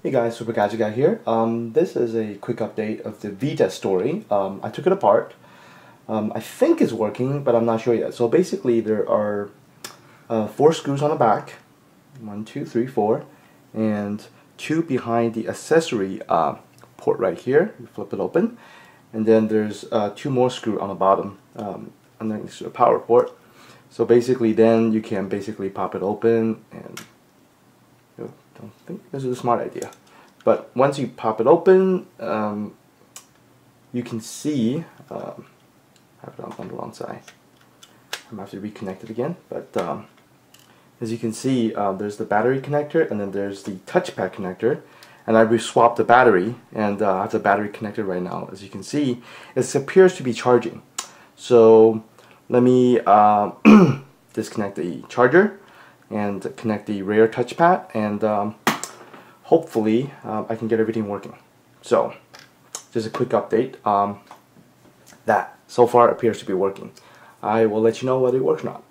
Hey guys, Super Gadget Guy here. This is a quick update of the VITA story. I took it apart. I think it's working, but I'm not sure yet. So basically there are 4 screws on the back. 1, 2, 3, 4. And 2 behind the accessory port right here. You flip it open. And then there's 2 more screws on the bottom next to the power port. So basically then you can basically pop it open and I don't think this is a smart idea. But once you pop it open, you can see, I have it on the wrong side. I'm going to have to reconnect it again. But as you can see, there's the battery connector and then there's the touchpad connector. And I swapped the battery and I have the battery connected right now. As you can see, it appears to be charging. So let me disconnect the charger and connect the rear touchpad, and hopefully I can get everything working. So just a quick update. That so far appears to be working. I will let you know whether it works or not.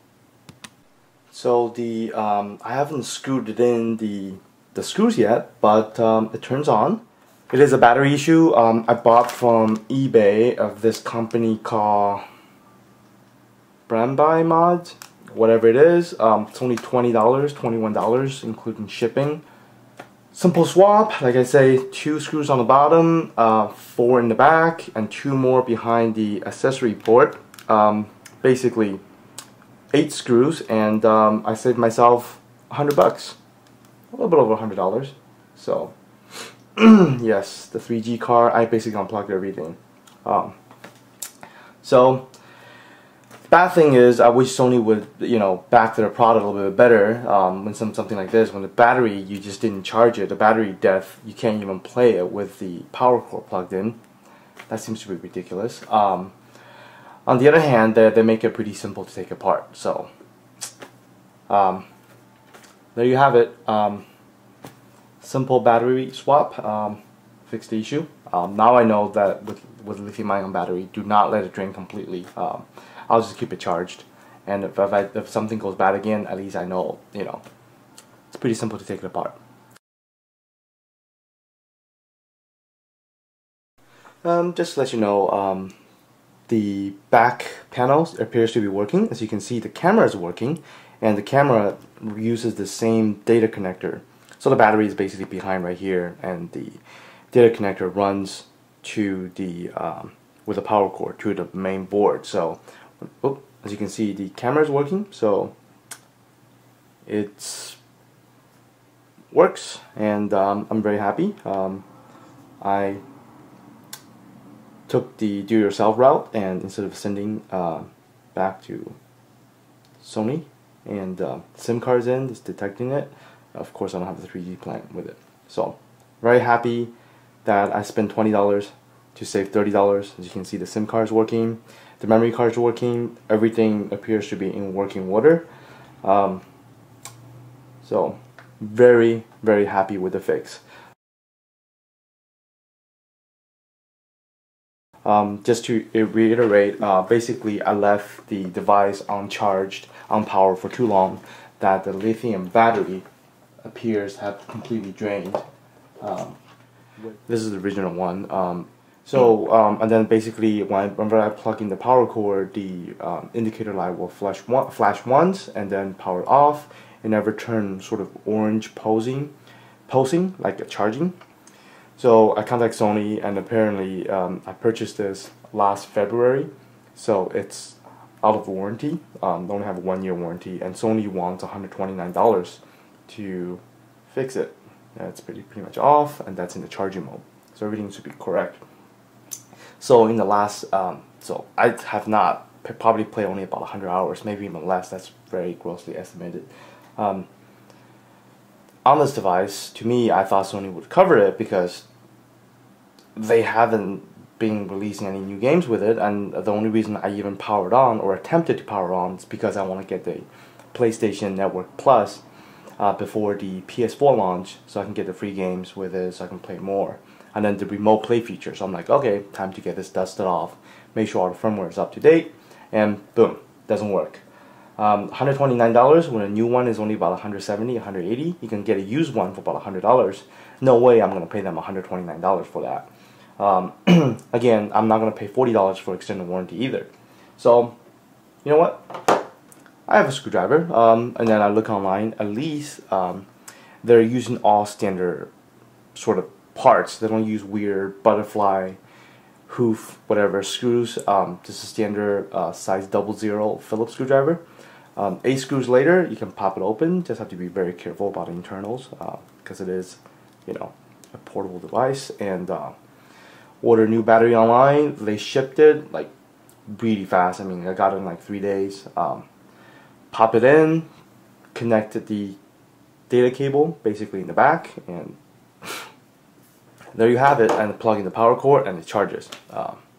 So the I haven't screwed it in the screws yet, but it turns on. It is a battery issue. I bought from eBay of this company called Brandby Mods, whatever it is. It's only $20, $21 including shipping. Simple swap, like I say, 2 screws on the bottom, 4 in the back, and 2 more behind the accessory port. Basically 8 screws, and I saved myself $100 bucks, a little bit over $100. So yes, the 3G car, I basically unplugged everything. So bad thing is, I wish Sony would, back their product a little bit better. When something like this, when the battery, you just didn't charge it, the battery death, you can't even play it with the power cord plugged in. That seems to be ridiculous. On the other hand, they make it pretty simple to take apart. So there you have it. Simple battery swap, fix the issue. Now I know that with lithium-ion battery, do not let it drain completely. I'll just keep it charged, and if something goes bad again, at least I know, it's pretty simple to take it apart. Just to let you know, the back panels appears to be working. As you can see, the camera is working, and the camera uses the same data connector. So the battery is basically behind right here, and the data connector runs to the with a power cord to the main board. So as you can see, the camera is working, so it works, and I'm very happy. I took the do-yourself route, and instead of sending back to Sony and SIM cards in, it's detecting it. Of course, I don't have the 3G plan with it. So very happy that I spent $20 to save $30. As you can see, the SIM card is working, the memory card is working, everything appears to be in working order. So very, very happy with the fix. Just to reiterate, basically I left the device uncharged, on power for too long, that the lithium battery appears to have completely drained. This is the original one. And then basically whenever I plug in the power cord, the indicator light will flash once and then power off. It never turns sort of orange pulsing like a charging. So I contact Sony, and apparently I purchased this last February, so it's out of warranty. They only have a 1-year warranty, and Sony wants $129 to fix it. It's pretty much off, and that's in the charging mode, so everything should be correct. So in the last, so I have not probably played only about 100 hours, maybe even less. That's very grossly estimated. On this device, to me, I thought Sony would cover it because they haven't been releasing any new games with it, and the only reason I even powered on or attempted to power on is because I want to get the PlayStation Network Plus before the PS4 launch, so I can get the free games with it, so I can play more. And then the remote play feature, so I'm like, okay, time to get this dusted off, make sure all the firmware is up to date, and boom, doesn't work. $129 when a new one is only about $170, $180. You can get a used one for about $100. No way I'm going to pay them $129 for that. Again, I'm not going to pay $40 for extended warranty either. So, you know what? I have a screwdriver, and then I look online. At least they're using all standard sort of parts. They don't use weird butterfly, hoof, whatever screws. This is standard size 00 Phillips screwdriver. 8 screws later, you can pop it open. Just have to be very careful about the internals because it is, you know, a portable device. And order new battery online. They shipped it like really fast. I mean, I got it in like 3 days. Pop it in, connected the data cable basically in the back, and there you have it. And plug in the power cord and it charges.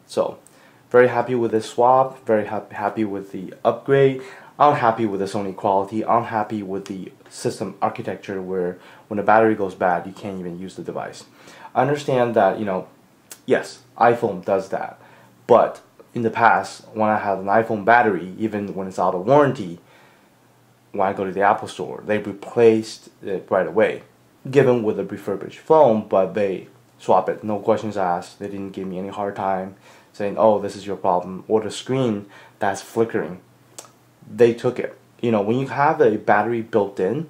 So very happy with this swap. Very happy with the upgrade. I'm happy with the Sony quality. I'm happy with the system architecture where when the battery goes bad, you can't even use the device. I understand that, you know, yes, iPhone does that. But in the past, when I had an iPhone battery, even when it's out of warranty, when I go to the Apple store, they replaced it right away. Given with a refurbished phone, but they swap it. No questions asked. They didn't give me any hard time saying, oh, this is your problem. Or the screen that's flickering. They took it. You know, when you have a battery built in,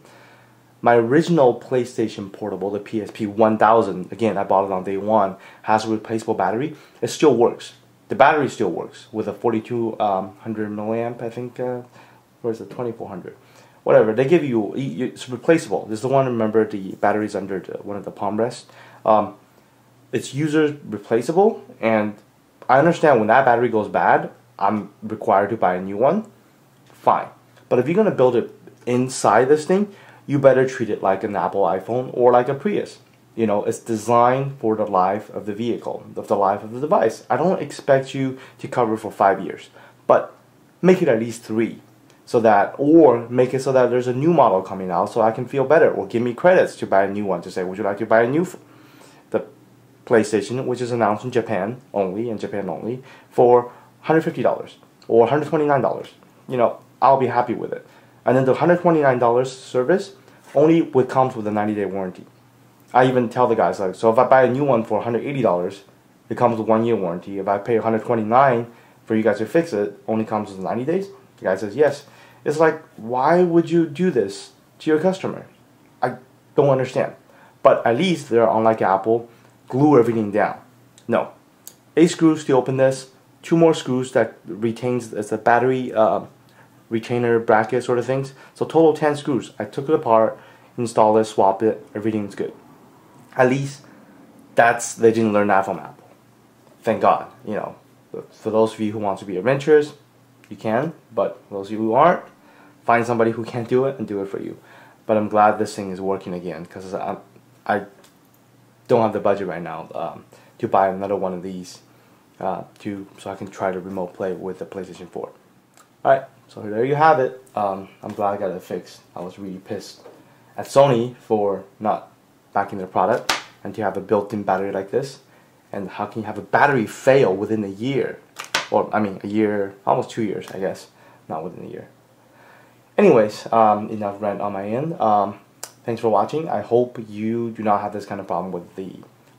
my original PlayStation Portable, the PSP 1000, again, I bought it on day one, has a replaceable battery. It still works. The battery still works with a 4200 milliamp, I think, or is it 2400? Whatever. They give you, it's replaceable. This is the one, remember, the battery's under one of the palm rests. It's user replaceable, and I understand when that battery goes bad, I'm required to buy a new one. Fine. But if you're going to build it inside this thing, you better treat it like an Apple iPhone or like a Prius. You know, it's designed for the life of the vehicle, of the life of the device. I don't expect you to cover for 5 years, but make it at least 3. So that, or make it so that there's a new model coming out so I can feel better, or give me credits to buy a new one, to say, would you like to buy a new, the PlayStation, which is announced in Japan only, for $150 or $129. You know, I'll be happy with it. And then the $129 service only comes with a 90-day warranty. I even tell the guys, like, so if I buy a new one for $180, it comes with a 1-year warranty. If I pay $129 for you guys to fix it, only comes with 90 days. The guy says yes. It's like, why would you do this to your customer? I don't understand. But at least they're, unlike Apple, glue everything down. No. 8 screws to open this. 2 more screws that retains as a battery retainer bracket sort of things. So total 10 screws. I took it apart, installed it, swapped it, everything's good. At least they didn't learn that from Apple. Thank God. You know, for those of you who want to be adventurous, you can, but for those of you who aren't, find somebody who can do it and do it for you. But I'm glad this thing is working again, because I don't have the budget right now to buy another one of these so I can try to remote play with the PlayStation 4. Alright, so there you have it. I'm glad I got it fixed. I was really pissed at Sony for not backing their product and to have a built-in battery like this. And how can you have a battery fail within a year? Or, I mean, a year, almost 2 years, I guess. Not within a year. Anyways, enough rant on my end. Thanks for watching. I hope you do not have this kind of problem with the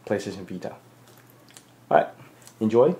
PlayStation Vita. Alright, enjoy.